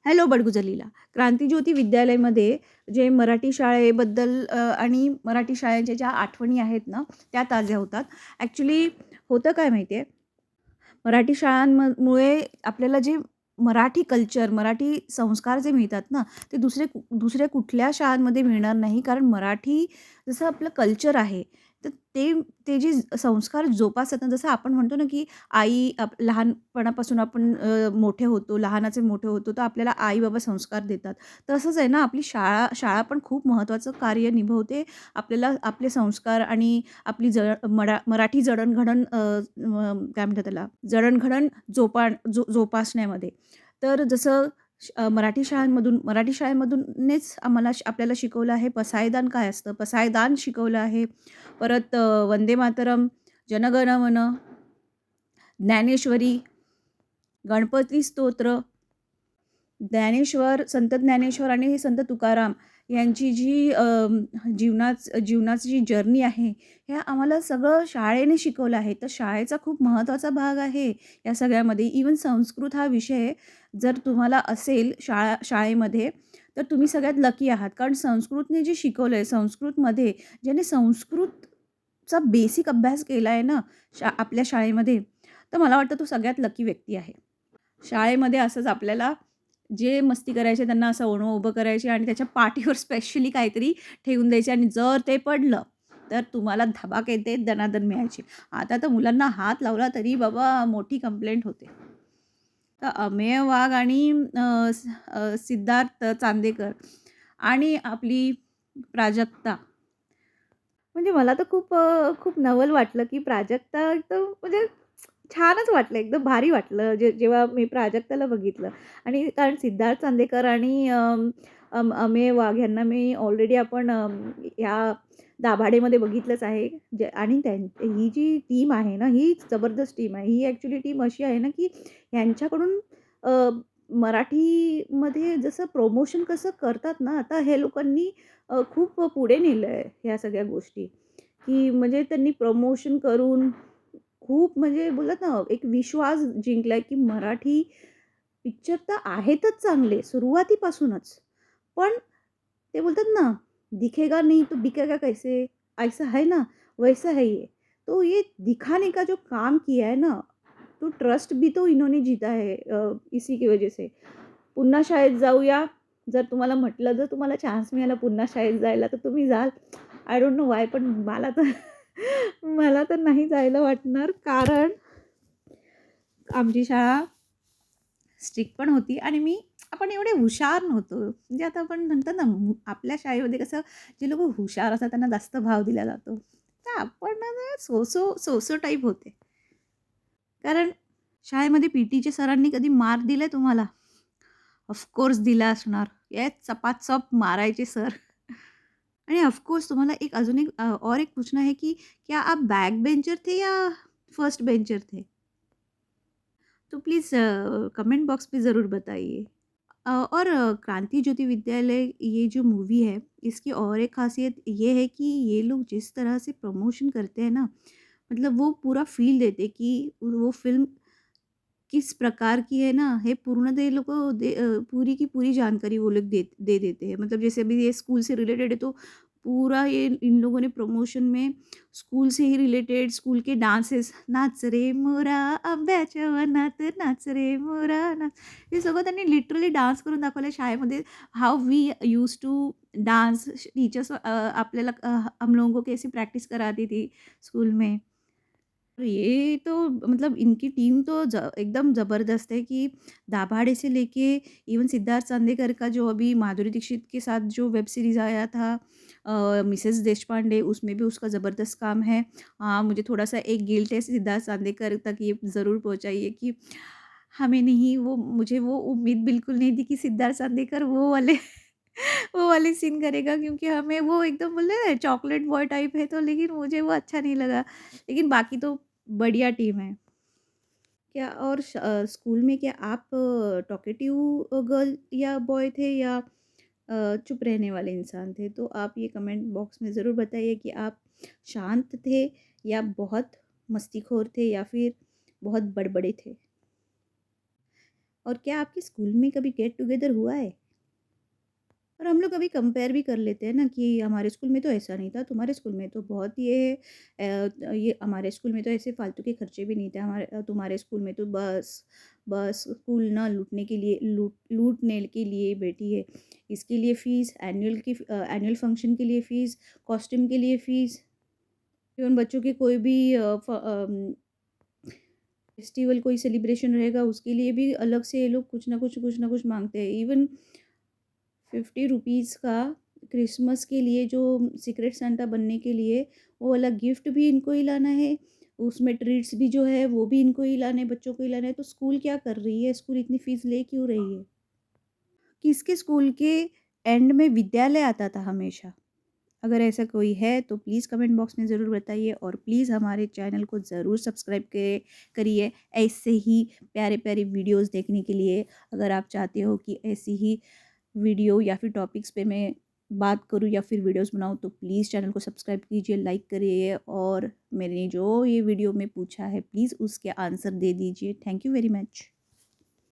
Hello बडगुजलीला. क्रांतीज्योती विद्यालयमध्ये जे मराठी शाळेबद्दल आणि मराठी शाळेच्या ज्या आठवणी आहेत ना, त्या ताज्या होतात. ॲक्चुअली होतं काय माहिती आहे, मराठी शाळांमुळे आपल्याला जे मराठी कल्चर, मराठी संस्कार जे मिळतात ना, ते दुसऱ्या कुठल्या शाळांमध्ये मिळणार नाही. कारण मराठी जसं आपलं कल्चर आहे, तर ते जे संस्कार जोपासतात ना, जसं आपण म्हणतो ना, की लहानपणापासून आपण मोठे होतो, लहानाचे मोठे होतो, तर आपल्याला आई-बाबा संस्कार देतात. तसंच आहे ना, आपली शाळा शाळा पण खूप महत्त्वाचं कार्य निभवते. आपल्याला आपले संस्कार आणि आपली मराठी जडणघडण काय म्हणतात त्याला, जडणघडण जोपासण्यामध्ये. तर जसं मराठी शाळेमधूनच आपल्याला शिकवलं आहे पसायदान काय असतं, पसायदान शिकवलं आहे. परत वंदे मातरम, जनगण मन, ज्ञानेश्वरी, गणपती स्तोत्र, संत ज्ञानेश्वर आणि संत तुकाराम यांची जी जीवनाची जी जर्नी आहे, हे आम्हाला सगळं शाळेने शिकवलं आहे. तर शाळेचा खूप महत्त्वाचा भाग आहे या सगळ्यामध्ये. इव्हन संस्कृत हा विषय जर तुम्हाला असेल शाळेमध्ये, तर तुम्ही सगळ्यात लकी आहात. कारण संस्कृतने जे शिकवलं आहे, संस्कृतमध्ये ज्याने संस्कृतचा बेसिक अभ्यास केला आहे ना, आपल्या शाळेमध्ये, तर मला वाटतं तो सगळ्यात लकी व्यक्ती आहे. शाळेमध्ये असंच आपल्याला जे मस्ती करायचे त्यांना असं उभं करायचे आणि त्याच्या पाठीवर स्पेशली काहीतरी ठेवून द्यायचे आणि जर ते पडलं, तर तुम्हाला धबाकेते दणादण मिळायची. आता तर मुलांना हात लावला तरी बाबा मोठी कंप्लेंट होते. तर अमेय वाघ आणि सिद्धार्थ चांदेकर आणि आपली प्राजक्ता, म्हणजे मला तर खूप नवल वाटलं, की प्राजक्ता एकदम म्हणजे छानच वाटलं, एकदम भारी वाटलं जेव्हा मी प्राजक्ताला बघितलं. आणि कारण सिद्धार्थ चांदेकर आणि अमेय वाघ यांना मी ऑलरेडी आपण ह्या दाभाडेमध्ये बघितलंच आहे. आणि ही जी टीम आहे ना, ही जबरदस्त टीम आहे. ही ॲक्चुअली टीम अशी आहे ना, की ह्यांच्याकडून अ, मराठीमध्ये जसं प्रमोशन कसं करतात ना, आता हे लोकांनी खूप पुढे नेलं आहे ह्या सगळ्या गोष्टी, की म्हणजे त्यांनी प्रमोशन करून खूप म्हणजे बोलतात ना, एक विश्वास जिंकलाय, की मराठी पिक्चर तर आहेतच चांगले सुरुवातीपासूनच. पण ते बोलतात ना, दिखेगा नहीं तो बिकेगा कैसे? ऐसा है ना, वैसा है ये. तो ये दिखाने का जो काम किया है ना, तो ट्रस्ट भी तो इन्होंने जीता है इसी की वजह से. पुन्हा शाळेत जाऊया. जर तुम्हाला चान्स मिळाला पुन्हा शाळेत जायला, तर तुम्ही जाल. आय डोंट नो व्हाय पण मला तर मला तर नाही जायला वाटणार. कारण आमची शाळा स्ट्रिक्ट पण होती आणि आपण एवढे हुशार नव्हतो. म्हणजे आता आपण म्हणतो ना, आपल्या शाळेमध्ये कसं जे लोकं हुशार असतात त्यांना जास्त भाव दिला जातो. तर आपण ना सो टाइप होते. कारण शाळेमध्ये पीटीच्या सरांनी कधी मार दिलाय तुम्हाला? ऑफकोर्स दिला असणार. चपाचप मारायचे सर. आणि ऑफकोर्स तुम्हाला अजून एक और एक पूछना है कि क्या आप बैक बेंचर थे या फर्स्ट बेंचर थे? तो प्लीज़ कमेंट बॉक्स में ज़रूर बताइए। और क्रांति ज्योति विद्यालय ये जो मूवी है, इसकी और एक ख़ासियत ये है कि ये लोग जिस तरह से प्रमोशन करते हैं ना, मतलब वो पूरा फ़ील देते हैं कि वो फ़िल्म किस प्रकार की है ना, हे पूर्ण ते लोगं पूरी की पूरी जानकारी वो लोग दे देते हैं। मतलब जैसे अभी ये स्कूल से रिलेटेड है, तो पूरा ये इन लोगों ने प्रमोशन में स्कूल से ही रिलेटेड स्कूल के डांसेस, नाच रे मोरा आंब्याच्या वनात नाच रे मोरा नाच, हे सगळं त्यांनी लिटरली डान्स करून दाखवलं शाळेमध्ये. How we used to dance, teachers आपल्याला हम लोगों को कैसे प्रैक्टिस कराती थी स्कूल में। ये तो मतलब इनकी टीम तो एकदम ज़बरदस्त है कि दाभाडे से लेके इवन सिद्धार्थ चांदेकर का जो अभी माधुरी दीक्षित के साथ जो वेब सीरीज़ आया था, मिसेस देशपांडे, उसमें भी उसका ज़बरदस्त काम है। हाँ, मुझे थोड़ा-सा एक गिल्ट है सिद्धार्थ चांदेकर तक ये ज़रूर पहुँचाइए कि हमें नहीं वो मुझे वो उम्मीद बिल्कुल नहीं थी कि सिद्धार्थ चांदेकर वो वाले वो वाले सीन करेगा, क्योंकि हमें वो एकदम बोले ना चॉकलेट बॉय टाइप है, तो लेकिन मुझे वो अच्छा नहीं लगा। लेकिन बाकी तो बढ़िया टीम है। क्या और स्कूल में क्या आप टॉकेटिव गर्ल या बॉय थे या चुप रहने वाले इंसान थे? तो आप ये कमेंट बॉक्स में ज़रूर बताइए कि आप शांत थे या बहुत मस्तीखोर थे या फिर बहुत बड़बड़े थे? और क्या आपके स्कूल में कभी गेट टुगेदर हुआ है? और हम लोग कभी कंपेयर भी कर लेते हैं ना कि हमारे स्कूल में तो ऐसा नहीं था, तुम्हारे स्कूल में तो बहुत ये हमारे स्कूल में तो ऐसे फालतू के खर्चे भी नहीं थे, तुम्हारे स्कूल में तो बस बस स्कूल ना लूटने के लिए बैठी है। इसके लिए फ़ीस, एनुअल फंक्शन के लिए फ़ीस, कॉस्ट्यूम के लिए फ़ीस, इवन बच्चों के कोई भी फेस्टिवल कोई सेलिब्रेशन रहेगा उसके लिए भी अलग से ये लोग कुछ ना कुछ माँगते हैं। इवन 50 रुपीज़ का क्रिसमस के लिए जो सीक्रेट सांता बनने के लिए वो वाला गिफ्ट भी इनको ही लाना है, उसमें ट्रीट्स भी जो है वो भी इनको ही लाने हैं, बच्चों को ही लाना है। तो स्कूल क्या कर रही है? स्कूल इतनी फ़ीस ले क्यों रही है? किसके स्कूल के एंड में विद्यालय आता था हमेशा? अगर ऐसा कोई है तो प्लीज़ कमेंट बॉक्स में ज़रूर बताइए और प्लीज़ हमारे चैनल को ज़रूर सब्सक्राइब करिए ऐसे ही प्यारे-प्यारे वीडियोज़ देखने के लिए। अगर आप चाहते हो कि ऐसी ही वीडियो या फिर टॉपिक्स पे मैं बात करूँ या फिर वीडियोज़ बनाऊँ तो प्लीज़ चैनल को सब्सक्राइब कीजिए, लाइक करिए और मैंने जो ये वीडियो में पूछा है प्लीज़ उसके आंसर दे दीजिए। Thank you very much.